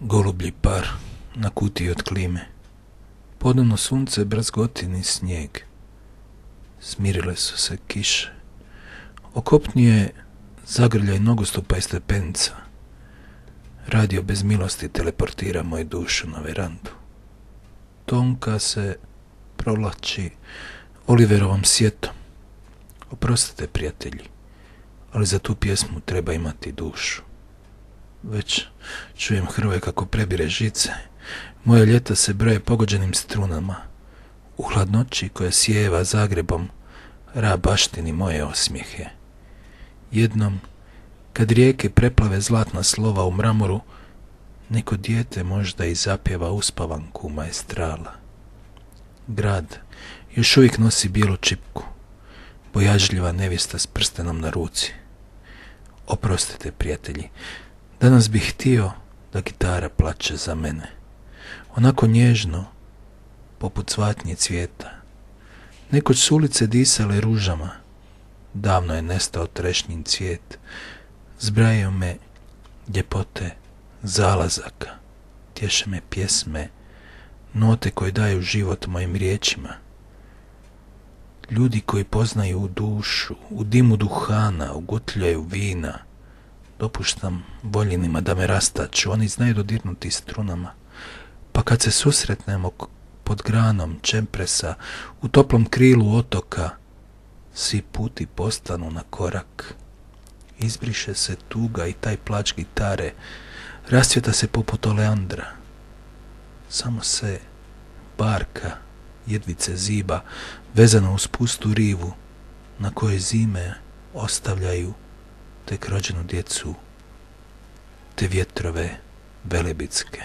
Golublji par na kutiji od klime. Podnevno sunce, brazgotini snijeg. Smirile su se kiše. Okopnije zagrljaj nogostupa i stepenica. Radio bez milosti teleportira moju dušu na verandu. Tonka se provlači Oliverovom sjetom. Oprostite, prijatelji, ali za tu pjesmu treba imati dušu. Već čujem Hrvoje kako prebire žice. Moje ljeta se broje pogođenim strunama. U hladnoći koja sjeva Zagrebom baštini moje osmijehe. Jednom, kad rijeke preplave zlatna slova u mramoru, neko dijete možda i zapjeva uspavanku maestrala. Grad još uvijek nosi bijelu čipku, bojažljiva nevjesta s prstenom na ruci. Oprostite, prijatelji, danas bih htio da gitara plače za mene. Onako nježno, poput cvatnje cvijeta. Nekoć su ulice disale ružama. Davno je nestao trešnjin cvijet. Zbrajaju me ljepote zalazaka. Tješe me pjesme, note koje daju život mojim riječima. Ljudi koji poznaju u dušu, u dimu duhana, ugutljaju vina. Dopuštam voljinima da me rastaču, oni znaju dodirnuti strunama. Pa kad se susretnemo pod granom čempresa, u toplom krilu otoka, svi puti postanu na korak. Izbriše se tuga i taj plač gitare, rascvjeta se poput oleandra. Samo se barka jedvice ziba, vezana uz pustu rivu, na kojoj zime ostavljaju tek rođenu djecu, te vjetrove velebitske.